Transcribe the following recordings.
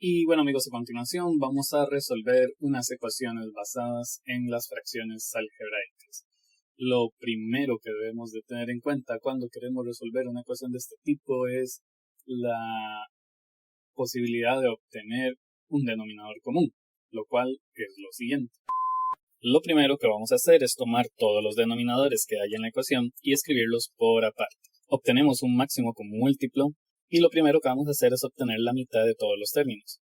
Y bueno amigos, a continuación vamos a resolver unas ecuaciones basadas en las fracciones algebraicas. Lo primero que debemos de tener en cuenta cuando queremos resolver una ecuación de este tipo es la posibilidad de obtener un denominador común, lo cual es lo siguiente. Lo primero que vamos a hacer es tomar todos los denominadores que hay en la ecuación y escribirlos por aparte. Obtenemos un máximo común múltiplo y lo primero que vamos a hacer es obtener la mitad de todos los términos.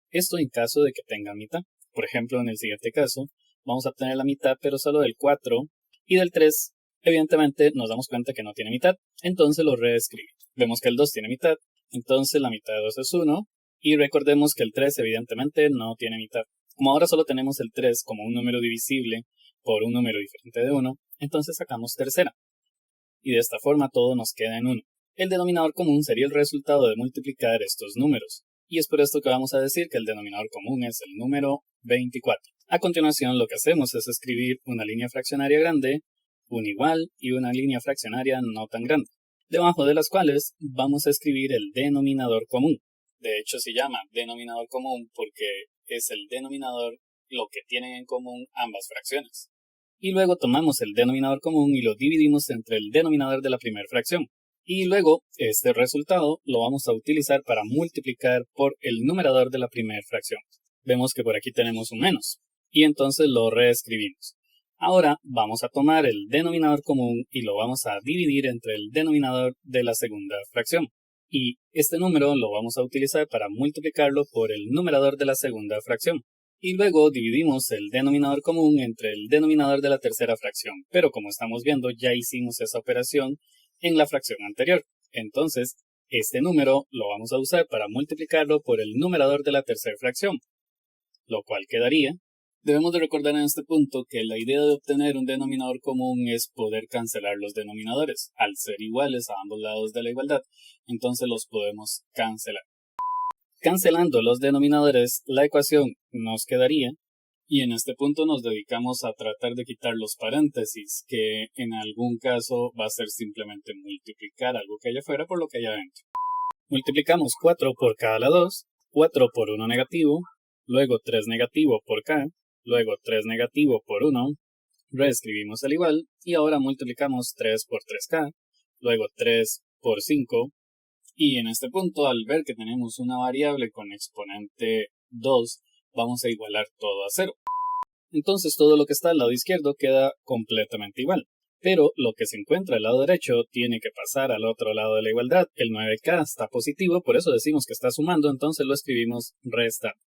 Esto en caso de que tenga mitad. Por ejemplo, en el siguiente caso, vamos a obtener la mitad pero solo del 4 y del 3. Evidentemente nos damos cuenta que no tiene mitad, entonces lo reescribimos. Vemos que el 2 tiene mitad, entonces la mitad de 2 es 1 y recordemos que el 3 evidentemente no tiene mitad. Como ahora solo tenemos el 3 como un número divisible por un número diferente de 1, entonces sacamos tercera. Y de esta forma todo nos queda en 1. El denominador común sería el resultado de multiplicar estos números. Y es por esto que vamos a decir que el denominador común es el número 24. A continuación lo que hacemos es escribir una línea fraccionaria grande, un igual y una línea fraccionaria no tan grande, debajo de las cuales vamos a escribir el denominador común. De hecho se llama denominador común porque es el denominador lo que tienen en común ambas fracciones. Y luego tomamos el denominador común y lo dividimos entre el denominador de la primera fracción. Y luego este resultado lo vamos a utilizar para multiplicar por el numerador de la primera fracción. Vemos que por aquí tenemos un menos y entonces lo reescribimos. Ahora vamos a tomar el denominador común y lo vamos a dividir entre el denominador de la segunda fracción. Y este número lo vamos a utilizar para multiplicarlo por el numerador de la segunda fracción. Y luego dividimos el denominador común entre el denominador de la tercera fracción. Pero como estamos viendo, ya hicimos esa operación en la fracción anterior. Entonces, este número lo vamos a usar para multiplicarlo por el numerador de la tercera fracción, lo cual quedaría. Debemos de recordar en este punto que la idea de obtener un denominador común es poder cancelar los denominadores. Al ser iguales a ambos lados de la igualdad, entonces los podemos cancelar. Cancelando los denominadores, la ecuación nos quedaría, y en este punto nos dedicamos a tratar de quitar los paréntesis, que en algún caso va a ser simplemente multiplicar algo que haya afuera por lo que haya adentro. Multiplicamos 4 por k a la 2, 4 por 1 negativo, luego 3 negativo por k, luego 3 negativo por 1, reescribimos el igual, y ahora multiplicamos 3 por 3k, luego 3 por 5, y en este punto, al ver que tenemos una variable con exponente 2, vamos a igualar todo a 0. Entonces todo lo que está al lado izquierdo queda completamente igual. Pero lo que se encuentra al lado derecho tiene que pasar al otro lado de la igualdad. El 9k está positivo, por eso decimos que está sumando, entonces lo escribimos restando.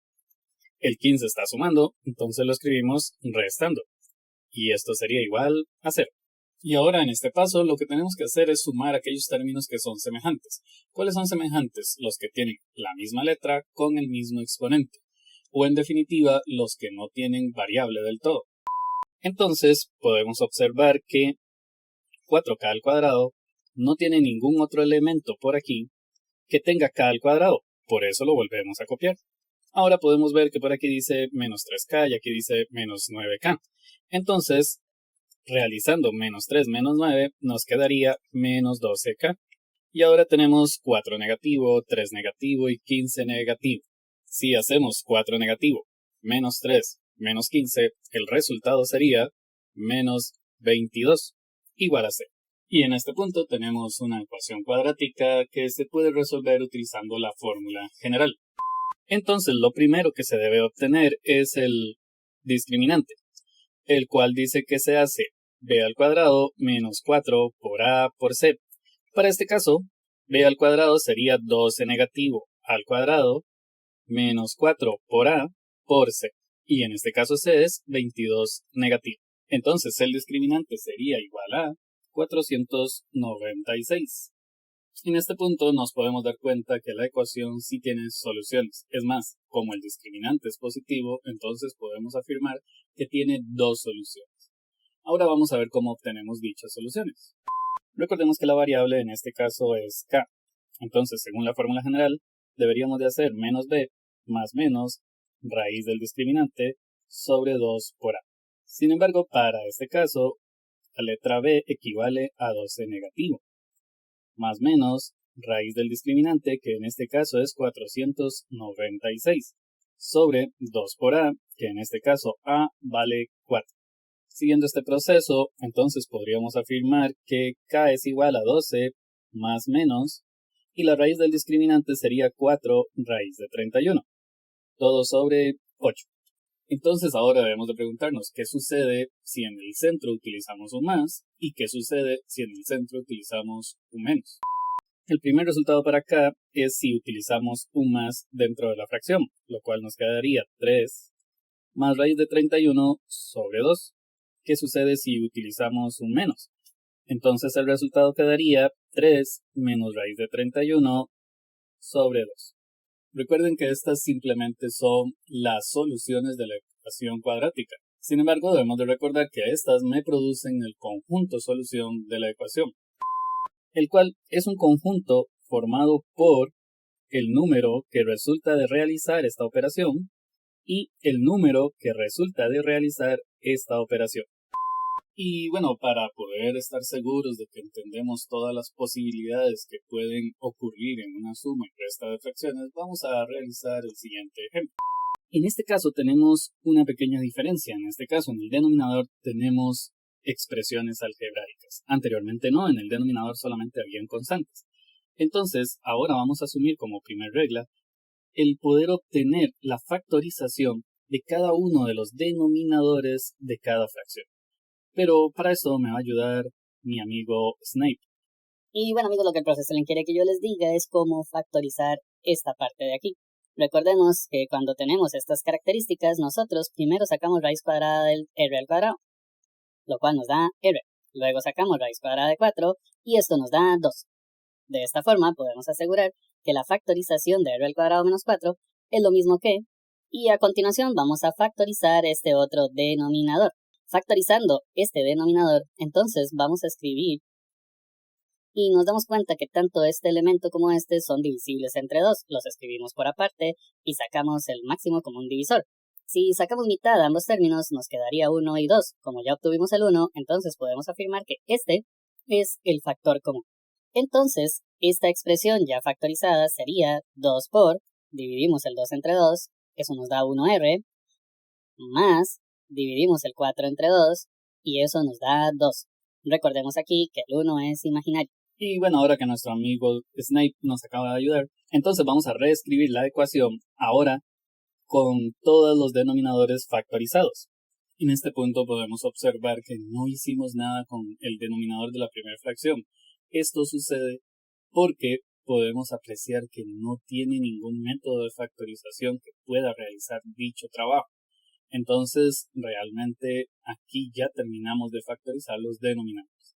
El 15 está sumando, entonces lo escribimos restando. Y esto sería igual a 0. Y ahora en este paso lo que tenemos que hacer es sumar aquellos términos que son semejantes. ¿Cuáles son semejantes? Los que tienen la misma letra con el mismo exponente. O en definitiva, los que no tienen variable del todo. Entonces podemos observar que 4k al cuadrado no tiene ningún otro elemento por aquí que tenga k al cuadrado. Por eso lo volvemos a copiar. Ahora podemos ver que por aquí dice menos 3k y aquí dice menos 9k. Entonces, realizando menos 3 menos 9 nos quedaría menos 12k. Y ahora tenemos 4 negativo, 3 negativo y 15 negativo. Si hacemos 4 negativo, menos 3, menos 15, el resultado sería menos 22, igual a 0. Y en este punto tenemos una ecuación cuadrática que se puede resolver utilizando la fórmula general. Entonces lo primero que se debe obtener es el discriminante, el cual dice que se hace b al cuadrado menos 4 por a por c. Para este caso, b al cuadrado sería 12 negativo al cuadrado menos 4 por a por c. Y en este caso c es 22 negativo. Entonces el discriminante sería igual a 496. En este punto nos podemos dar cuenta que la ecuación sí tiene soluciones. Es más, como el discriminante es positivo, entonces podemos afirmar que tiene dos soluciones. Ahora vamos a ver cómo obtenemos dichas soluciones. Recordemos que la variable en este caso es k. Entonces, según la fórmula general, deberíamos de hacer menos b más menos raíz del discriminante sobre 2 por a. Sin embargo, para este caso, la letra b equivale a 12 negativo, más menos raíz del discriminante, que en este caso es 496, sobre 2 por a, que en este caso a vale 4. Siguiendo este proceso, entonces podríamos afirmar que k es igual a 12 más menos, y la raíz del discriminante sería 4 raíz de 31, todo sobre 8. Entonces ahora debemos de preguntarnos qué sucede si en el centro utilizamos un más y qué sucede si en el centro utilizamos un menos. El primer resultado para acá es si utilizamos un más dentro de la fracción, lo cual nos quedaría 3 más raíz de 31 sobre 2. ¿Qué sucede si utilizamos un menos? Entonces el resultado quedaría 3 menos raíz de 31 sobre 2. Recuerden que estas simplemente son las soluciones de la ecuación cuadrática. Sin embargo, debemos de recordar que estas me producen el conjunto solución de la ecuación, el cual es un conjunto formado por el número que resulta de realizar esta operación y el número que resulta de realizar esta operación. Y bueno, para poder estar seguros de que entendemos todas las posibilidades que pueden ocurrir en una suma y resta de fracciones, vamos a realizar el siguiente ejemplo. En este caso tenemos una pequeña diferencia. En este caso, en el denominador tenemos expresiones algebraicas. Anteriormente no, en el denominador solamente habían constantes. Entonces, ahora vamos a asumir como primer regla el poder obtener la factorización de cada uno de los denominadores de cada fracción. Pero para eso me va a ayudar mi amigo Snape. Y bueno, amigos, lo que el profesor quiere que yo les diga es cómo factorizar esta parte de aquí. Recordemos que cuando tenemos estas características, nosotros primero sacamos raíz cuadrada del r al cuadrado, lo cual nos da r. Luego sacamos raíz cuadrada de 4 y esto nos da 2. De esta forma podemos asegurar que la factorización de r al cuadrado menos 4 es lo mismo que, y a continuación vamos a factorizar este otro denominador. Factorizando este denominador, entonces vamos a escribir y nos damos cuenta que tanto este elemento como este son divisibles entre 2. Los escribimos por aparte y sacamos el máximo común divisor. Si sacamos mitad de ambos términos, nos quedaría 1 y 2. Como ya obtuvimos el 1, entonces podemos afirmar que este es el factor común. Entonces, esta expresión ya factorizada sería 2 por, dividimos el 2 entre 2, eso nos da 1r, más, dividimos el 4 entre 2, y eso nos da 2. Recordemos aquí que el 1 es imaginario. Y bueno, ahora que nuestro amigo Snape nos acaba de ayudar, entonces vamos a reescribir la ecuación ahora con todos los denominadores factorizados. En este punto podemos observar que no hicimos nada con el denominador de la primera fracción. Esto sucede porque podemos apreciar que no tiene ningún método de factorización que pueda realizar dicho trabajo. Entonces, realmente aquí ya terminamos de factorizar los denominadores.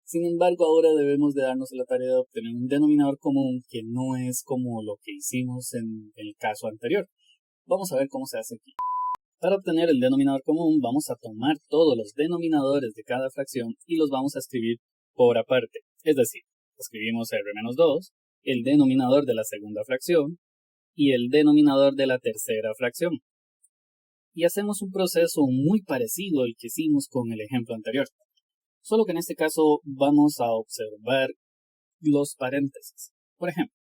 Sin embargo, ahora debemos de darnos la tarea de obtener un denominador común que no es como lo que hicimos en el caso anterior. Vamos a ver cómo se hace aquí. Para obtener el denominador común, vamos a tomar todos los denominadores de cada fracción y los vamos a escribir por aparte. Es decir, escribimos r-2, el denominador de la segunda fracción y el denominador de la tercera fracción. Y hacemos un proceso muy parecido al que hicimos con el ejemplo anterior. Solo que en este caso vamos a observar los paréntesis. Por ejemplo,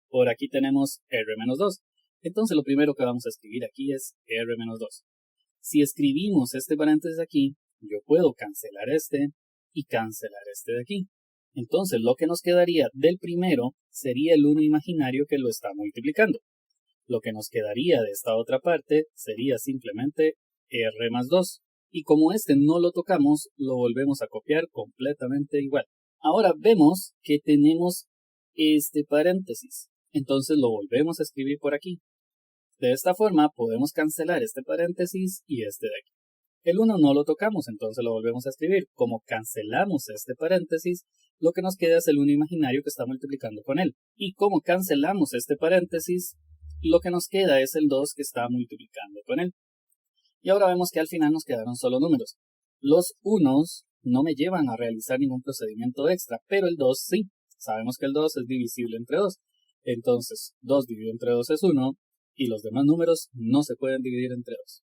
por aquí tenemos r-2. Entonces lo primero que vamos a escribir aquí es r-2. Si escribimos este paréntesis aquí, yo puedo cancelar este y cancelar este de aquí. Entonces lo que nos quedaría del primero sería el 1 imaginario que lo está multiplicando. Lo que nos quedaría de esta otra parte sería simplemente r más 2. Y como este no lo tocamos, lo volvemos a copiar completamente igual. Ahora vemos que tenemos este paréntesis. Entonces lo volvemos a escribir por aquí. De esta forma podemos cancelar este paréntesis y este de aquí. El 1 no lo tocamos, entonces lo volvemos a escribir. Como cancelamos este paréntesis, lo que nos queda es el 1 imaginario que está multiplicando con él. Y como cancelamos este paréntesis, lo que nos queda es el 2 que está multiplicando con él. Y ahora vemos que al final nos quedaron solo números. Los unos no me llevan a realizar ningún procedimiento extra, pero el 2 sí. Sabemos que el 2 es divisible entre 2. Entonces, 2 dividido entre 2 es 1, y los demás números no se pueden dividir entre 2.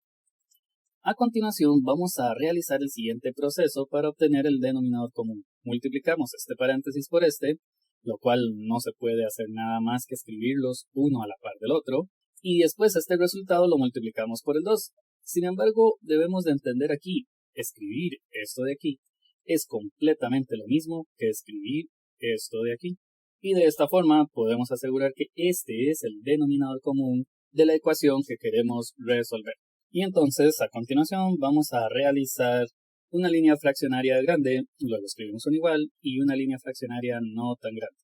A continuación vamos a realizar el siguiente proceso para obtener el denominador común. Multiplicamos este paréntesis por este, lo cual no se puede hacer nada más que escribirlos uno a la par del otro, y después este resultado lo multiplicamos por el 2. Sin embargo, debemos de entender aquí, escribir esto de aquí es completamente lo mismo que escribir esto de aquí. Y de esta forma podemos asegurar que este es el denominador común de la ecuación que queremos resolver. Y entonces, a continuación, vamos a realizar una línea fraccionaria grande, luego escribimos un igual y una línea fraccionaria no tan grande.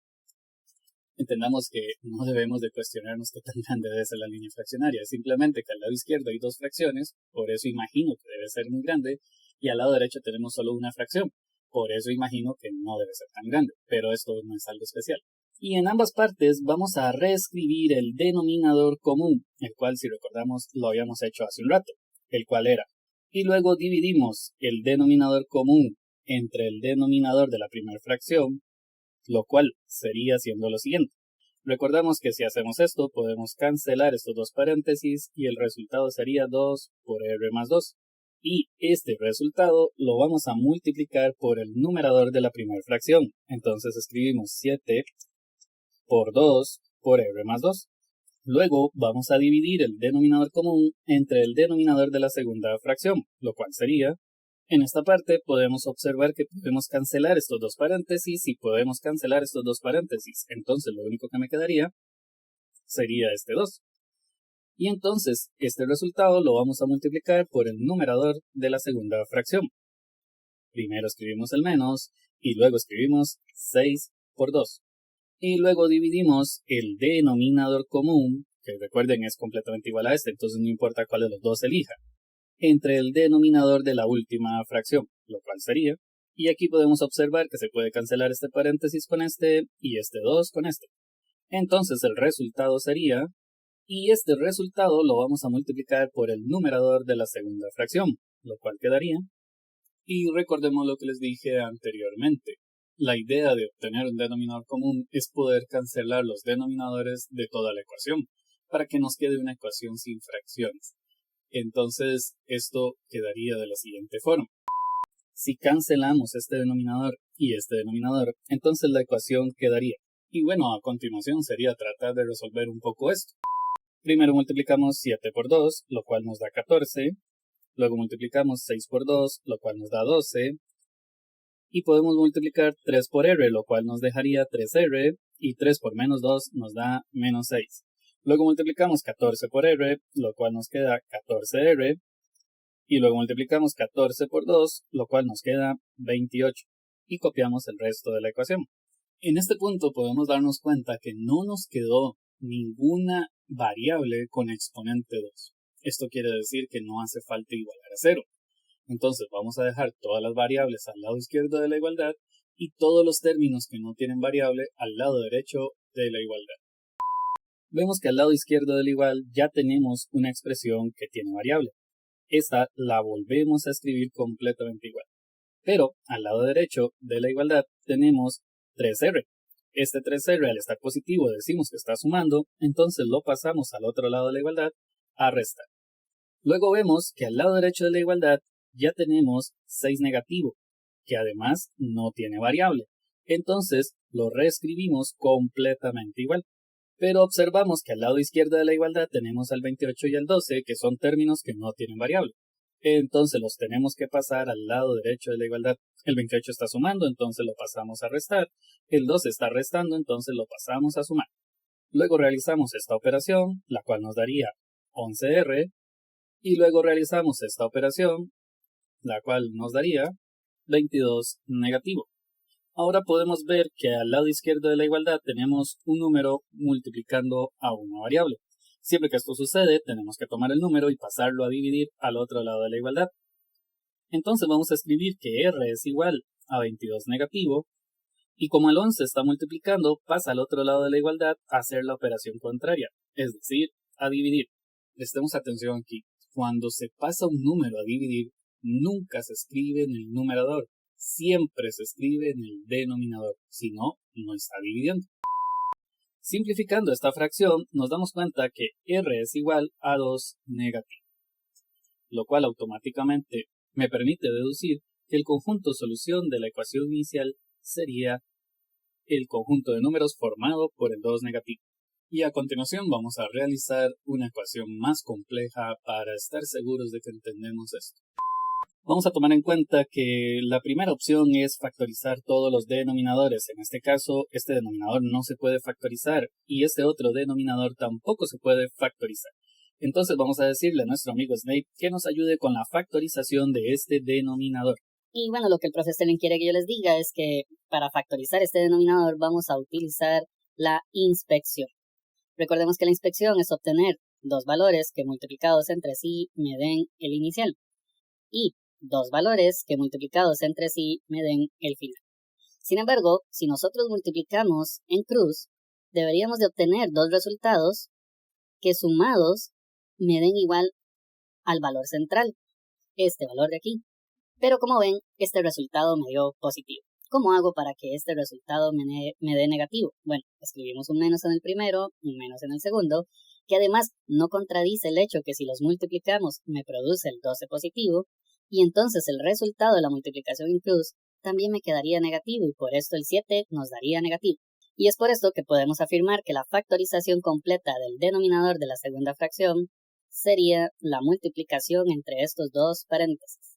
Entendamos que no debemos de cuestionarnos qué tan grande debe ser la línea fraccionaria, simplemente que al lado izquierdo hay dos fracciones, por eso imagino que debe ser muy grande, y al lado derecho tenemos solo una fracción, por eso imagino que no debe ser tan grande, pero esto no es algo especial. Y en ambas partes vamos a reescribir el denominador común, el cual, si recordamos, lo habíamos hecho hace un rato, el cual era. Y luego dividimos el denominador común entre el denominador de la primera fracción, lo cual sería siendo lo siguiente. Recordamos que si hacemos esto, podemos cancelar estos dos paréntesis y el resultado sería 2 por r más 2. Y este resultado lo vamos a multiplicar por el numerador de la primera fracción. Entonces escribimos 7 por 2 por r más 2. Luego vamos a dividir el denominador común entre el denominador de la segunda fracción, lo cual sería, en esta parte podemos observar que podemos cancelar estos dos paréntesis y podemos cancelar estos dos paréntesis. Entonces lo único que me quedaría sería este 2. Y entonces este resultado lo vamos a multiplicar por el numerador de la segunda fracción. Primero escribimos el menos y luego escribimos 6 por 2. Y luego dividimos el denominador común, que recuerden es completamente igual a este, entonces no importa cuál de los dos elija, entre el denominador de la última fracción, lo cual sería, y aquí podemos observar que se puede cancelar este paréntesis con este y este 2 con este. Entonces el resultado sería, y este resultado lo vamos a multiplicar por el numerador de la segunda fracción, lo cual quedaría, y recordemos lo que les dije anteriormente. La idea de obtener un denominador común es poder cancelar los denominadores de toda la ecuación, para que nos quede una ecuación sin fracciones. Entonces, esto quedaría de la siguiente forma. Si cancelamos este denominador y este denominador, entonces la ecuación quedaría. Y bueno, a continuación sería tratar de resolver un poco esto. Primero multiplicamos 7 por 2, lo cual nos da 14. Luego multiplicamos 6 por 2, lo cual nos da 12. Y podemos multiplicar 3 por r, lo cual nos dejaría 3r. Y 3 por menos 2 nos da menos 6. Luego multiplicamos 14 por r, lo cual nos queda 14r. Y luego multiplicamos 14 por 2, lo cual nos queda 28. Y copiamos el resto de la ecuación. En este punto podemos darnos cuenta que no nos quedó ninguna variable con exponente 2. Esto quiere decir que no hace falta igualar a 0. Entonces vamos a dejar todas las variables al lado izquierdo de la igualdad y todos los términos que no tienen variable al lado derecho de la igualdad. Vemos que al lado izquierdo del igual ya tenemos una expresión que tiene variable. Esta la volvemos a escribir completamente igual. Pero al lado derecho de la igualdad tenemos 3r. Este 3r al estar positivo decimos que está sumando, entonces lo pasamos al otro lado de la igualdad a restar. Luego vemos que al lado derecho de la igualdad ya tenemos 6 negativo, que además no tiene variable. Entonces lo reescribimos completamente igual. Pero observamos que al lado izquierdo de la igualdad tenemos al 28 y al 12, que son términos que no tienen variable. Entonces los tenemos que pasar al lado derecho de la igualdad. El 28 está sumando, entonces lo pasamos a restar. El 12 está restando, entonces lo pasamos a sumar. Luego realizamos esta operación, la cual nos daría 11r. Y luego realizamos esta operación, la cual nos daría 22 negativo. Ahora podemos ver que al lado izquierdo de la igualdad tenemos un número multiplicando a una variable. Siempre que esto sucede, tenemos que tomar el número y pasarlo a dividir al otro lado de la igualdad. Entonces vamos a escribir que r es igual a 22 negativo, y como el 11 está multiplicando, pasa al otro lado de la igualdad a hacer la operación contraria, es decir, a dividir. Prestemos atención aquí. Cuando se pasa un número a dividir, nunca se escribe en el numerador. Siempre se escribe en el denominador, si no, no está dividiendo. Simplificando esta fracción, nos damos cuenta que r es igual a 2 negativo. lo cual automáticamente me permite deducir que el conjunto solución de la ecuación inicial sería el conjunto de números formado por el 2 negativo. Y a continuación vamos a realizar una ecuación más compleja para estar seguros de que entendemos esto. Vamos a tomar en cuenta que la primera opción es factorizar todos los denominadores. En este caso, este denominador no se puede factorizar y este otro denominador tampoco se puede factorizar. Entonces vamos a decirle a nuestro amigo Snape que nos ayude con la factorización de este denominador. Y bueno, lo que el profesor quiere que yo les diga es que para factorizar este denominador vamos a utilizar la inspección. Recordemos que la inspección es obtener dos valores que multiplicados entre sí me den el inicial y dos valores que multiplicados entre sí me den el final. Sin embargo, si nosotros multiplicamos en cruz, deberíamos de obtener dos resultados que sumados me den igual al valor central, este valor de aquí. Pero como ven, este resultado me dio positivo. ¿Cómo hago para que este resultado me dé negativo? Bueno, escribimos un menos en el primero, un menos en el segundo, que además no contradice el hecho que si los multiplicamos me produce el 12 positivo, y entonces el resultado de la multiplicación en cruz también me quedaría negativo, y por esto el 7 nos daría negativo. Y es por esto que podemos afirmar que la factorización completa del denominador de la segunda fracción sería la multiplicación entre estos dos paréntesis.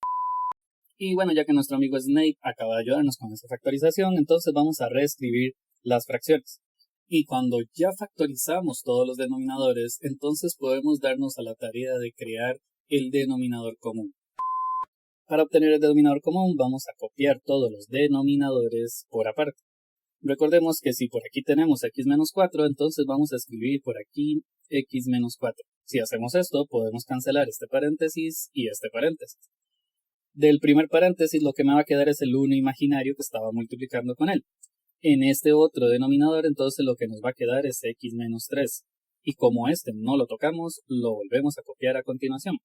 Y bueno, ya que nuestro amigo Snape acaba de ayudarnos con esa factorización, entonces vamos a reescribir las fracciones. Y cuando ya factorizamos todos los denominadores, entonces podemos darnos a la tarea de crear el denominador común. Para obtener el denominador común vamos a copiar todos los denominadores por aparte. Recordemos que si por aquí tenemos x menos 4, entonces vamos a escribir por aquí x menos 4. Si hacemos esto, podemos cancelar este paréntesis y este paréntesis. Del primer paréntesis lo que me va a quedar es el 1 imaginario que estaba multiplicando con él. En este otro denominador entonces lo que nos va a quedar es x menos 3. Y como este no lo tocamos, lo volvemos a copiar a continuación.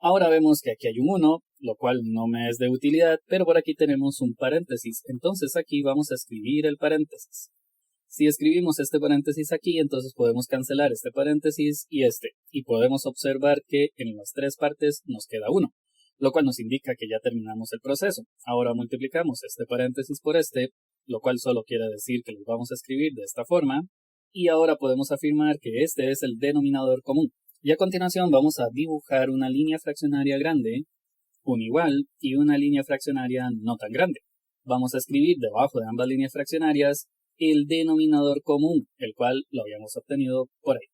Ahora vemos que aquí hay un 1, lo cual no me es de utilidad, pero por aquí tenemos un paréntesis. Entonces aquí vamos a escribir el paréntesis. Si escribimos este paréntesis aquí, entonces podemos cancelar este paréntesis y este. Y podemos observar que en las tres partes nos queda 1. Lo cual nos indica que ya terminamos el proceso. Ahora multiplicamos este paréntesis por este, lo cual solo quiere decir que los vamos a escribir de esta forma, y ahora podemos afirmar que este es el denominador común. Y a continuación vamos a dibujar una línea fraccionaria grande, un igual y una línea fraccionaria no tan grande. Vamos a escribir debajo de ambas líneas fraccionarias el denominador común, el cual lo habíamos obtenido por ahí.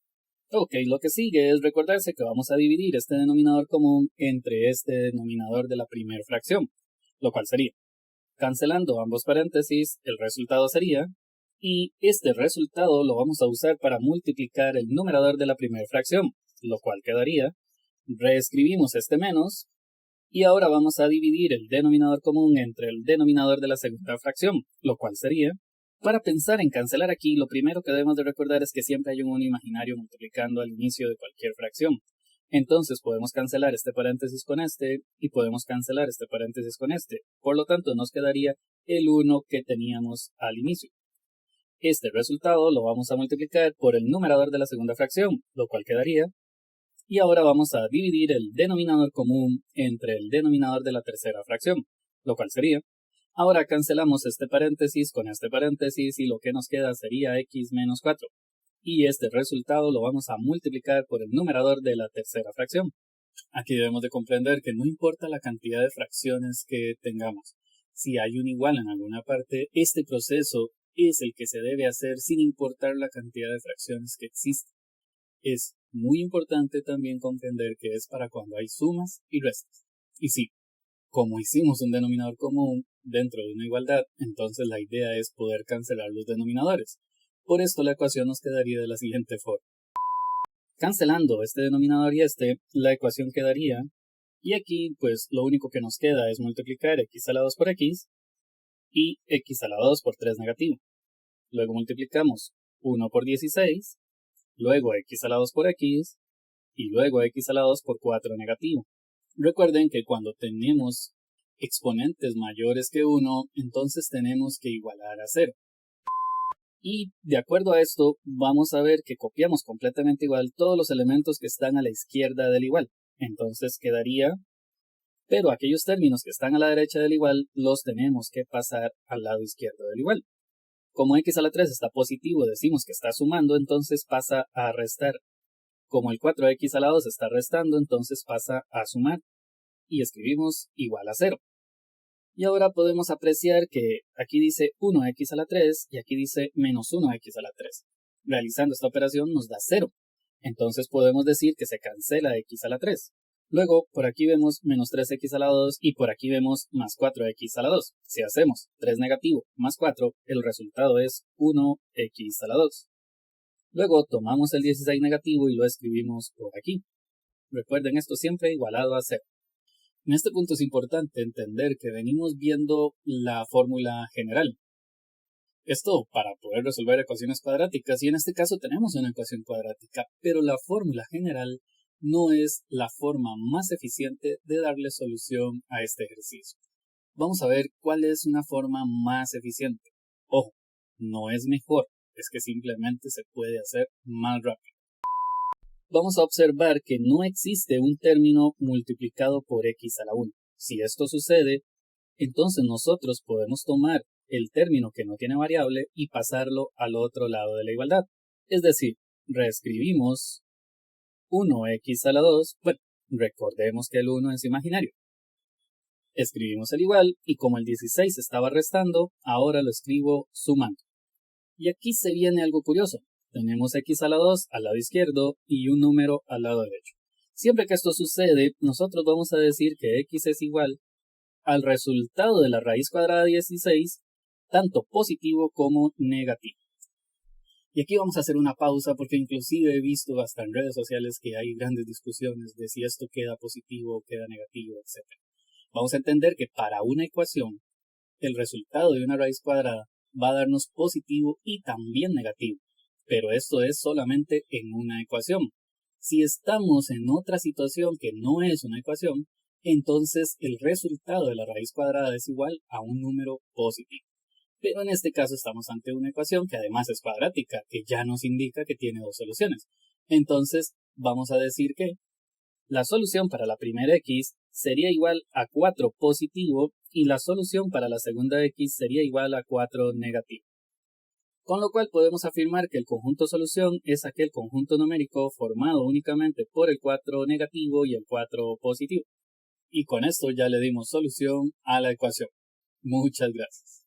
Ok, lo que sigue es recordarse que vamos a dividir este denominador común entre este denominador de la primera fracción, lo cual sería, cancelando ambos paréntesis, el resultado sería, y este resultado lo vamos a usar para multiplicar el numerador de la primera fracción, lo cual quedaría, reescribimos este menos, y ahora vamos a dividir el denominador común entre el denominador de la segunda fracción, lo cual sería, para pensar en cancelar aquí, lo primero que debemos de recordar es que siempre hay un 1 imaginario multiplicando al inicio de cualquier fracción. Entonces podemos cancelar este paréntesis con este y podemos cancelar este paréntesis con este. Por lo tanto, nos quedaría el 1 que teníamos al inicio. Este resultado lo vamos a multiplicar por el numerador de la segunda fracción, lo cual quedaría. Y ahora vamos a dividir el denominador común entre el denominador de la tercera fracción, lo cual sería. Ahora cancelamos este paréntesis con este paréntesis y lo que nos queda sería x menos 4. Y este resultado lo vamos a multiplicar por el numerador de la tercera fracción. Aquí debemos de comprender que no importa la cantidad de fracciones que tengamos. Si hay un igual en alguna parte, este proceso es el que se debe hacer sin importar la cantidad de fracciones que existen. Es muy importante también comprender que es para cuando hay sumas y restas. Y sí, como hicimos un denominador común dentro de una igualdad, entonces la idea es poder cancelar los denominadores. Por esto la ecuación nos quedaría de la siguiente forma. Cancelando este denominador y este, la ecuación quedaría, y aquí pues lo único que nos queda es multiplicar x a la 2 por x y x a la 2 por 3 negativo. Luego multiplicamos 1 por 16, luego x a la 2 por x y luego x a la 2 por 4 negativo. Recuerden que cuando tenemos exponentes mayores que 1, entonces tenemos que igualar a 0. Y de acuerdo a esto, vamos a ver que copiamos completamente igual todos los elementos que están a la izquierda del igual. Entonces quedaría, pero aquellos términos que están a la derecha del igual los tenemos que pasar al lado izquierdo del igual. Como x a la 3 está positivo, decimos que está sumando, entonces pasa a restar. Como el 4x a la 2 está restando, entonces pasa a sumar. Y escribimos igual a 0. Y ahora podemos apreciar que aquí dice 1x a la 3 y aquí dice menos 1x a la 3. Realizando esta operación nos da 0. Entonces podemos decir que se cancela x a la 3. Luego, por aquí vemos menos 3x a la 2 y por aquí vemos más 4x a la 2. Si hacemos 3 negativo más 4, el resultado es 1x a la 2. Luego tomamos el 16 negativo y lo escribimos por aquí. Recuerden esto siempre igualado a 0. En este punto es importante entender que venimos viendo la fórmula general. Esto para poder resolver ecuaciones cuadráticas, y en este caso tenemos una ecuación cuadrática, pero la fórmula general no es la forma más eficiente de darle solución a este ejercicio. Vamos a ver cuál es una forma más eficiente. Ojo, no es mejor, es que simplemente se puede hacer más rápido. Vamos a observar que no existe un término multiplicado por x a la 1. Si esto sucede, entonces nosotros podemos tomar el término que no tiene variable y pasarlo al otro lado de la igualdad. Es decir, reescribimos 1x a la 2, bueno, recordemos que el 1 es imaginario. Escribimos el igual y como el 16 estaba restando, ahora lo escribo sumando. Y aquí se viene algo curioso. Tenemos x a la 2 al lado izquierdo y un número al lado derecho. Siempre que esto sucede, nosotros vamos a decir que x es igual al resultado de la raíz cuadrada de 16, tanto positivo como negativo. Y aquí vamos a hacer una pausa porque inclusive he visto hasta en redes sociales que hay grandes discusiones de si esto queda positivo o queda negativo, etc. Vamos a entender que para una ecuación, el resultado de una raíz cuadrada va a darnos positivo y también negativo. Pero esto es solamente en una ecuación. Si estamos en otra situación que no es una ecuación, entonces el resultado de la raíz cuadrada es igual a un número positivo. Pero en este caso estamos ante una ecuación que además es cuadrática, que ya nos indica que tiene dos soluciones. Entonces vamos a decir que la solución para la primera x sería igual a 4 positivo y la solución para la segunda x sería igual a 4 negativo. Con lo cual podemos afirmar que el conjunto solución es aquel conjunto numérico formado únicamente por el 4 negativo y el 4 positivo. Y con esto ya le dimos solución a la ecuación. Muchas gracias.